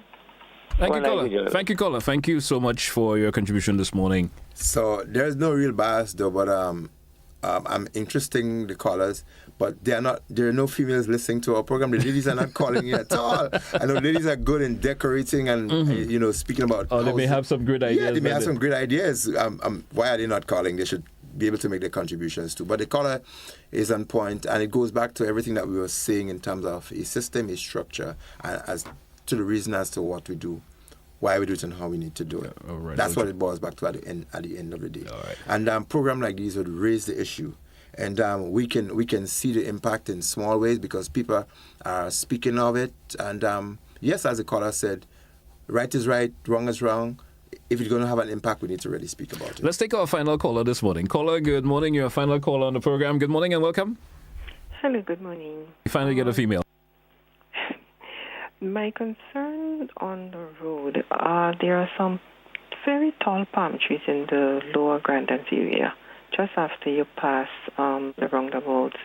Thank you, caller. Thank you so much for your contribution this morning. So there's no real bias though, but I'm interesting the callers, but there are no females listening to our program. The ladies are not calling in at all. I know ladies are good in decorating and speaking about. Oh, they may have some great ideas. Yeah, they may have some great ideas. Why are they not calling? They should be able to make their contributions too. But the caller is on point, and it goes back to everything that we were saying in terms of a system, a structure, and as to the reason as to what we do, why we do it, and how we need to do it. Right. That's what it boils back to at the end of the day. All right. And program like these would raise the issue, and we can see the impact in small ways because people are speaking of it. And yes, as the caller said, right is right, wrong is wrong. If it's going to have an impact, we need to really speak about it. Let's take our final caller this morning. Caller, good morning. You're a final caller on the program. Good morning and welcome. Hello, good morning. You finally get a female. My concern on the road, there are some very tall palm trees in the lower Grandins area, just after you pass the roundabouts.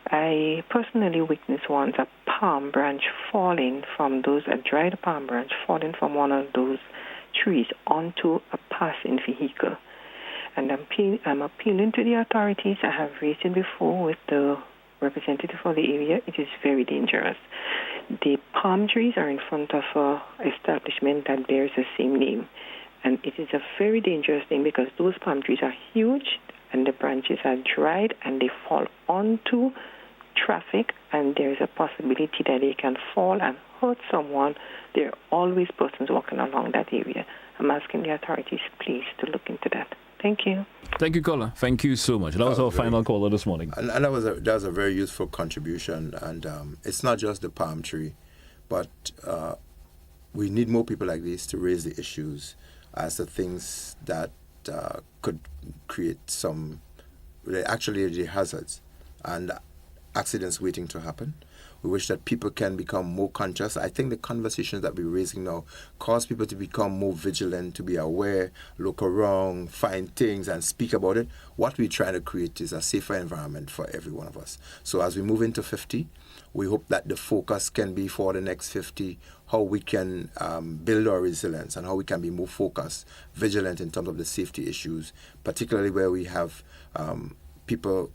I personally witnessed once a palm branch falling from a dried palm branch falling from one of those trees onto a passing vehicle. And I'm appealing to the authorities. I have raised it before with the representative for the area. It is very dangerous. The palm trees are in front of an establishment that bears the same name. And it is a very dangerous thing because those palm trees are huge and the branches are dried and they fall onto traffic, and there's a possibility that they can fall and hurt someone. There are always persons walking along that area. I'm asking the authorities, please, to look into that. Thank you. Thank you, caller. Thank you so much. That was our final caller this morning. And that was a very useful contribution. And it's not just the palm tree, but we need more people like this to raise the issues as the things that could create the hazards and accidents waiting to happen. We wish that people can become more conscious. I think the conversations that we're raising now cause people to become more vigilant, to be aware, look around, find things and speak about it. What we're trying to create is a safer environment for every one of us. So as we move into 50, we hope that the focus can be for the next 50, how we can build our resilience and how we can be more focused, vigilant in terms of the safety issues, particularly where we have people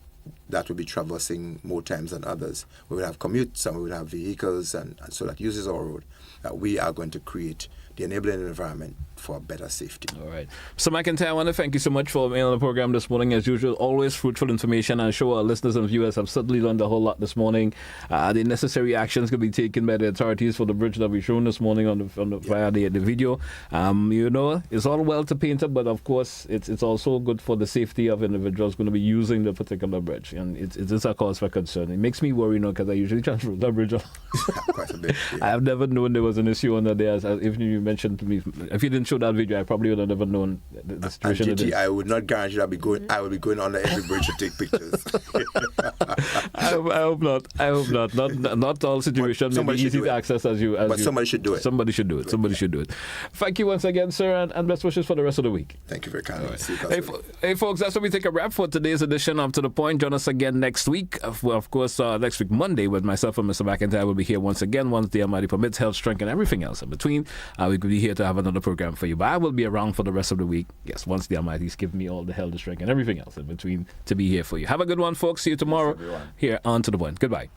that will be traversing more times than others. We will have commutes and we will have vehicles and so that uses our road. That we are going to create the enabling environment for better safety. All right. So McIntyre, I want to thank you so much for being on the program this morning. As usual, always fruitful information. I'm sure our listeners and viewers have certainly learned a whole lot this morning. The necessary actions can be taken by the authorities for the bridge that we've shown this morning via the video. It's all well to paint it, but of course, it's also good for the safety of individuals going to be using the particular bridge, and it is a cause for concern. It makes me worry, because I usually transfer the bridge. Quite a bit, yeah. I have never known there was an issue on that day. As if you mentioned to me, if you didn't show that video, I probably would have never known the situation. And GT, I would not guarantee that I will be going under every bridge to take pictures. I hope not. Not all situations may be easy to access as you. But somebody should do it. Somebody should do it. Thank you once again, sir, and best wishes for the rest of the week. Thank you very kindly. Right. Hey, folks, that's where we take a wrap for today's edition of To The Point. Join us again next week. Of course, next week, Monday, with myself and Mr. McIntyre will be here once again, once the Almighty permits, health, strength, and everything else in between. We could be here to have another program for you. But I will be around for the rest of the week. Yes, once the Almighty's give me all the health, the strength, and everything else in between to be here for you. Have a good one, folks. See you tomorrow here on To The Point. Goodbye.